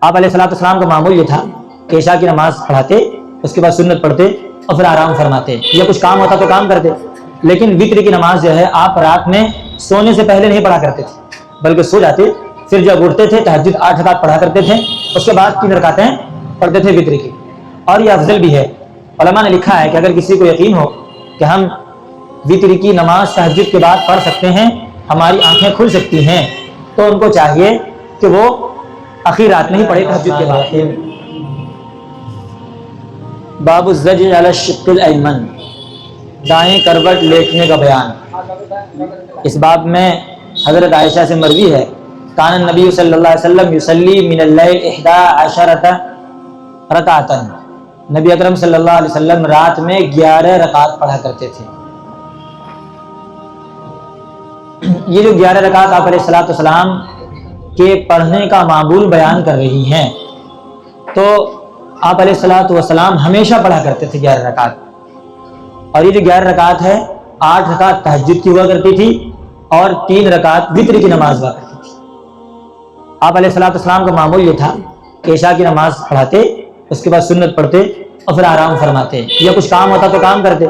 آپ علیہ الصلوۃ والسلام کا معمول یہ تھا کہ عشاء کی نماز پڑھاتے، اس کے بعد سنت پڑھتے اور پھر آرام فرماتے، یا کچھ کام ہوتا تو کام کرتے، لیکن وتر کی نماز جو ہے آپ رات میں سونے سے پہلے نہیں پڑھا کرتے تھے، بلکہ سو جاتے، پھر جب اٹھتے تھے تہجد 8 رکعت پڑھا کرتے تھے، اس کے بعد 3 رکعتیں پڑھتے تھے وتر کی، اور یہ افضل بھی ہے۔ علماء نے لکھا ہے کہ اگر کسی کو یقین ہو کہ ہم وتر کی نماز تہجد کے بعد پڑھ سکتے ہیں، ہماری آنکھیں کھل سکتی ہیں، تو ان کو چاہیے کہ وہ اخیر رات میں ہی پڑھے تہجد کے بعد۔ باب الزجر علی الشق الایمن، دائیں کروٹ لیٹنے کا بیان۔ اس باب میں حضرت عائشہ سے مروی ہے کان النبی صلی اللہ علیہ وسلم یصلی من اللیل 11 رکعتا، نبی اکرم صلی اللہ علیہ وسلم رات میں 11 رکعت پڑھا کرتے تھے۔ یہ جو 11 رکعت آپ علیہ الصلوۃ والسلام کے پڑھنے کا معمول بیان کر رہی ہیں، تو آپ علیہ الصلوۃ والسلام ہمیشہ پڑھا کرتے تھے 11 رکعت، اور یہ جو 11 رکعت ہے 8 رکعت تہجد کی ہوا کرتی تھی اور 3 رکعت وتر کی نماز ہوا کرتی تھی۔ آپ علیہ الصلوۃ والسلام کا معمول یہ تھا کہ عشاء کی نماز پڑھاتے، اس کے بعد سنت پڑھتے اور پھر آرام فرماتے، یا کچھ کام ہوتا تو کام کرتے،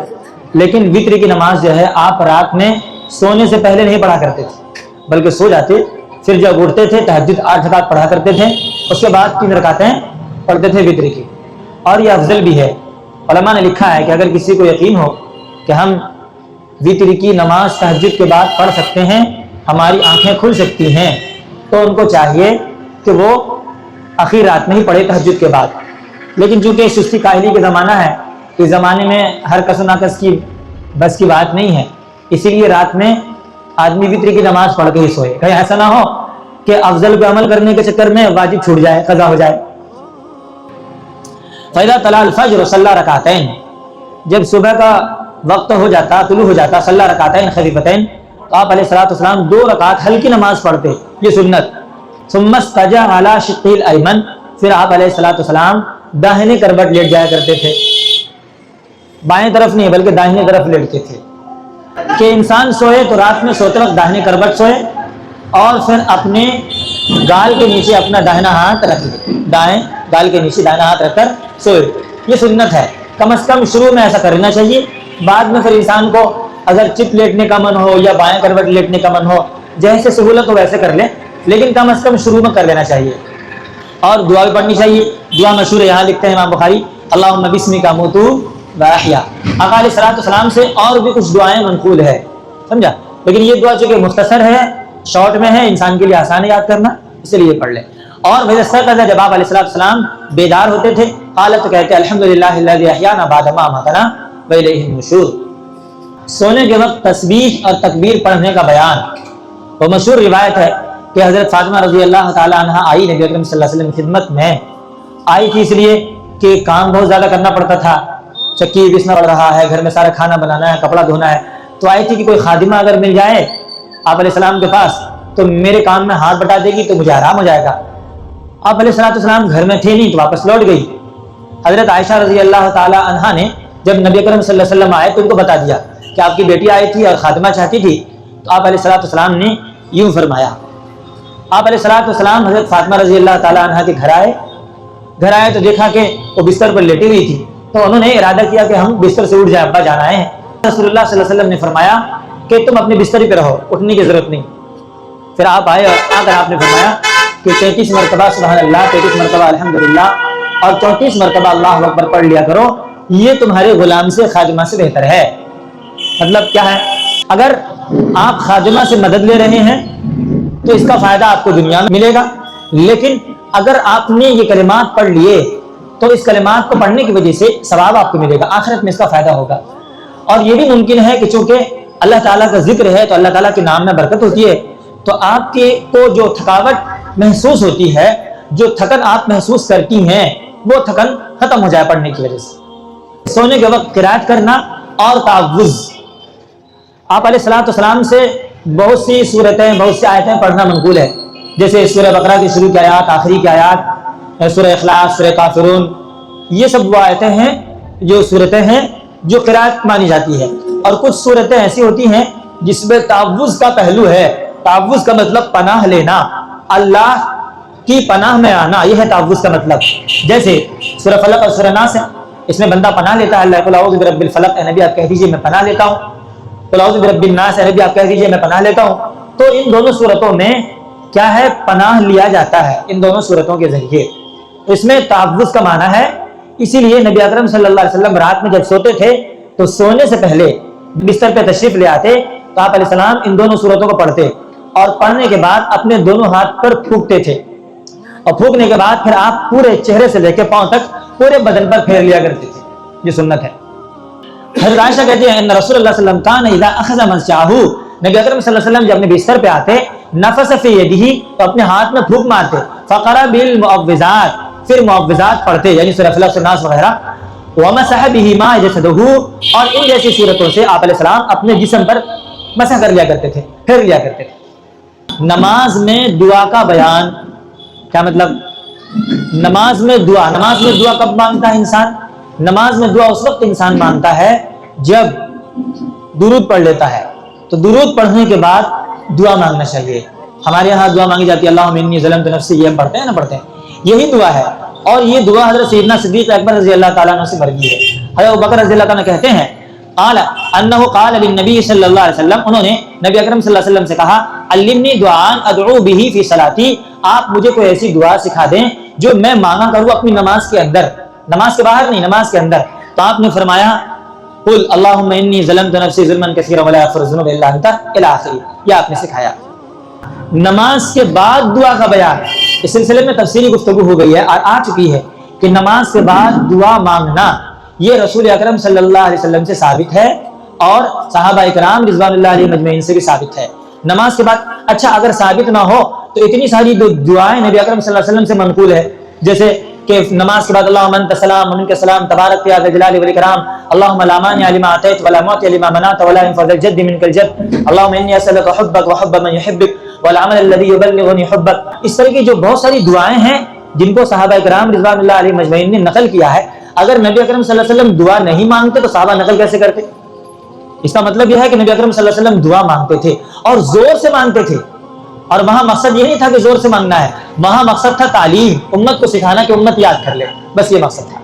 لیکن وتر کی نماز جو ہے آپ رات میں سونے سے پہلے نہیں پڑھا کرتے تھے، بلکہ سو جاتے، پھر جب اٹھتے تھے تہجد 8 رکعت پڑھا کرتے تھے، اس کے بعد 3 رکعتیں پڑھتے تھے وتر کی، اور یہ افضل بھی ہے۔ علماء نے لکھا ہے کہ اگر کسی کو یقین ہو کہ ہم وتر کی نماز تہجد کے بعد پڑھ سکتے ہیں، ہماری آنکھیں کھل سکتی ہیں، تو ان کو چاہیے کہ وہ اخیر رات میں ہی پڑھے تہجد کے بعد۔ لیکن چونکہ سستی کاہلی کا زمانہ ہے، اس زمانے میں ہر کس و ناکس کی بس کی بات نہیں ہے، اسی لیے رات میں آدمی وتر کی نماز پڑھ کے ہی سوئے، کہیں ایسا نہ ہو کہ افضل پہ عمل کرنے کے چکر میں واجب چھوٹ جائے، قضا ہو جائے۔ فَإِذَا طَلَعَ الْفَجْرُ صَلَّى رَكَعَتَيْنِ، جب صبح کا وقت ہو جاتا، طلوع ہو جاتا، صلی رکعتین خفیفتین، تو آپ علیہ الصلوۃ والسلام 2 رکعت ہلکی نماز پڑھتے، یہ سنت۔ ثم استجع علی شقہ الایمن، پھر آپ علیہ الصلوۃ والسلام داہنے کروٹ لیٹ جایا کرتے تھے، بائیں طرف نہیں بلکہ داہنے طرف لیٹتے تھے، کہ انسان سوئے تو رات میں سوتے وقت داہنے کروٹ سوئے، اور پھر اپنے گال کے نیچے اپنا داہنا ہاتھ رکھ لے، دائیں گال کے نیچے داہنا ہاتھ رکھ کر سوئے، یہ سنت ہے۔ کم از کم شروع میں ایسا کرنا چاہیے، بعد میں پھر انسان کو اگر چپ لیٹنے کا من ہو یا بائیں کروٹ لیٹنے کا من ہو، جیسے سہولت ہو ویسے کر لیں، لیکن کم از کم شروع میں کر لینا چاہیے۔ اور دعا بھی پڑھنی چاہیے، دعا مشہور ہے، یہاں لکھتے ہیں امام بخاری اللہم بسمک اموت و احیا۔ آقا علیہ الصلوۃ والسلام سے اور بھی کچھ دعائیں منقول ہے، سمجھا، لیکن یہ دعا چونکہ مختصر ہے، شارٹ میں ہے، انسان کے لیے آسان ہے یاد کرنا، اس لیے پڑھ لیں۔ اور جب آپ علیہ الصلوۃ والسلام بیدار ہوتے تھے، قالت کہتے الحمدللہ الذی احیانا بعد ما اماتنا والیہ النشور۔ سونے کے وقت تسبیح اور تکبیر پڑھنے کا بیان، وہ مشہور روایت ہے کہ حضرت فاطمہ رضی اللہ تعالی عنہ آئی نبی اکرم صلی اللہ علیہ وسلم کی خدمت میں، آئی تھی اس لیے کہ کام بہت زیادہ کرنا پڑتا تھا، چکی پسنا پڑ رہا ہے، گھر میں سارا کھانا بنانا ہے، کپڑا دھونا ہے، تو آئی تھی کہ کوئی خادمہ اگر مل جائے آپ علیہ السلام کے پاس تو میرے کام میں ہاتھ بٹا دے گی تو مجھے آرام ہو جائے گا۔ آپ علیہ الصلوۃ والسلام گھر میں تھے نہیں تو واپس لوٹ گئی۔ حضرت عائشہ رضی اللہ تعالی عنہا نے جب نبی اکرم صلی اللہ علیہ وسلم آئے تو ان کو بتا دیا کہ آپ کی بیٹی آئی تھی اور خادمہ چاہتی تھی، تو آپ علیہ الصلوۃ والسلام نے یوں فرمایا۔ آپ علیہ الصلوۃ والسلام حضرت فاطمہ رضی اللہ تعالی عنہا کے گھر آئے تو دیکھا کہ وہ بستر پر لیٹی ہوئی تھی، تو انہوں نے ارادہ کیا کہ ہم بستر سے اٹھ جائیں، ابا جان آئے ہیں۔ رسول اللہ صلی اللہ علیہ وسلم نے فرمایا کہ تم اپنے بستر ہی پہ رہو، اٹھنے کی ضرورت نہیں۔ پھر آپ آئے اور آ کر آپ نے فرمایا کہ 33 مرتبہ سبحان اللہ، 33 مرتبہ الحمدللہ اور 34 مرتبہ اللہ اکبر پڑھ لیا کرو، یہ تمہارے غلام سے خادمہ سے بہتر ہے۔ مطلب کیا ہے، اگر آپ خادمہ سے مدد لے رہے ہیں تو اس کا فائدہ آپ کو دنیا میں ملے گا، لیکن اگر آپ نے یہ کلمات پڑھ لیے تو اس کلمات کو پڑھنے کی وجہ سے ثواب آپ کو ملے گا، آخرت میں اس کا فائدہ ہوگا۔ اور یہ بھی ممکن ہے کہ چونکہ اللہ تعالیٰ کا ذکر ہے تو اللہ تعالیٰ کے نام میں برکت ہوتی ہے، تو آپ کے کو جو تھکاوٹ محسوس ہوتی ہے، جو تھکن آپ محسوس کرتی ہیں، وہ تھکن ختم ہو جائے پڑھنے کی وجہ سے۔ سونے کے وقت قرات کرنا اور تعوذ، آپ علیہ الصلوۃ والسلام سے بہت سی صورتیں، بہت سی آیتیں پڑھنا منقول ہے، جیسے سورہ بقرہ کی شروع کی آیات، آخری کی آیات، سورہ اخلاص، سورہ کافرون، یہ سب وہ آیتیں ہیں، جو صورتیں ہیں جو قرات مانی جاتی ہے۔ اور کچھ صورتیں ایسی ہوتی ہیں جس میں تعوذ کا پہلو ہے۔ تعوذ کا مطلب پناہ لینا، اللہ کی پناہ میں آنا، یہ ہے تعوذ کا مطلب. جیسے سورہ فلق اور سورہ ناس ہے، اس میں بندہ پناہ لیتا ہے. اللہ قل اعوذ برب الفلق، اے نبی آپ کہہ دیجیے میں پناہ لیتا ہوں. قل اعوذ برب الناس، اے نبی آپ کہہ دیجیے میں پناہ لیتا ہوں. تو ان دونوں صورتوں میں کیا ہے؟ پناہ لیا جاتا ہے ان دونوں صورتوں کے ذریعے. اس میں تعوذ کا معنی ہے. اسی لیے نبی اکرم صلی اللہ علیہ وسلم رات میں جب سوتے تھے تو سونے سے پہلے بستر پہ تشریف لے آتے تو آپ علیہ السلام ان دونوں صورتوں کو پڑھتے اور پڑھنے کے بعد اپنے دونوں ہاتھ پر پھونکتے تھے، اور پھونکنے کے بعد پھر آپ پورے چہرے سے لے کے پاؤں تک پورے بدن پر پھیر لیا کرتے تھے. یہ سنت ہے. حضرت عائشہ کہتی ہیں ان رسول اللہ صلی اللہ علیہ وسلم کان اذا اخذ مسجعہ، نبی اکرم صلی اللہ علیہ وسلم جب اپنے بستر پہ آتے نفس فی یدہ تو اپنے ہاتھ میں پھونک مارتے، فقرأ بالمعوذات، پھر معوذات پڑھتے یعنی سورہ فلق سورہ ناس وغیرہ، ومسح بہما جسدہ، اور ان جیسی صورتوں سے آپ علیہ السلام اپنے جسم پر مسح کر لیا کرتے تھے، پھیر لیا کرتے تھے. نماز میں دعا کا بیان کیا مطلب؟ نماز میں دعا کب مانگتا ہے انسان؟ نماز میں دعا اس وقت انسان مانگتا ہے جب درود پڑھ لیتا ہے. تو درود پڑھنے کے بعد دعا مانگنا چاہیے. ہمارے یہاں دعا مانگی جاتی ہے اللہم انی ظلمت نفسی، یہ ہم پڑھتے ہیں نا، پڑھتے ہیں. یہی دعا ہے، اور یہ دعا حضرت سیدنا صدیق اکبر رضی اللہ تعالیٰ عنہ سے مروی ہے. حضرت ابوبکر رضی اللہ تعالیٰ کہتے ہیں قال انہ قال للنبی صلی اللہ علیہ وسلم، انہوں نے نبی اکرم صلی اللہ علیہ وسلم سے کہا علمنی دعاء ادعو بہ فی صلاتی، آپ مجھے کوئی ایسی دعا سکھا دیں جو میں مانگا کروں اپنی نماز کے اندر، نماز کے باہر نہیں، نماز کے اندر. تو آپ نے فرمایا قل اللہم انی ظلمت نفسی ظلما کثیرا ولا یغفر الذنوب الا انت الی آخر. یہ آپ نے سکھایا. نماز کے بعد دعا کا بیان، اس سلسلے میں تفصیلی گفتگو ہو گئی ہے اور آ چکی ہے کہ نماز کے بعد دعا مانگنا یہ رسول اکرم صلی اللہ علیہ وسلم سے ثابت ہے اور صحابہ اکرام رضوان اللہ علیہ مجمعین سے بھی ثابت ہے. نماز کے بعد اچھا اگر ثابت نہ ہو تو اتنی ساری دعائیں نبی اکرم صلی اللہ علیہ وسلم سے منقول ہے، جیسے کہ نماز کے بعد اللہم انت السلام و منک السلام تبارک یا ذا الجلال والاکرام، اللہم لا مانع لما اعطیت ولا معطی لما منعت ولا ينفع ذا الجد منک الجد، اللہم انی اسألک حبک وحب من يحبک والعمل الذي يبلغني حبک. اس طرح کی جو بہت ساری دعائیں ہیں جن کو صحابہ اکرام رضوان اللہ علیہ مجمعین نے نقل کیا ہے. اگر نبی اکرم صلی اللہ علیہ وسلم دعا نہیں مانگتے تو صحابہ نقل کیسے کرتے؟ اس کا مطلب یہ ہے کہ نبی اکرم صلی اللہ علیہ وسلم دعا مانگتے تھے اور زور سے مانگتے تھے. اور وہاں مقصد یہ نہیں تھا کہ زور سے مانگنا ہے، وہاں مقصد تھا تعلیم، امت کو سکھانا کہ امت یاد کر لے، بس یہ مقصد تھا.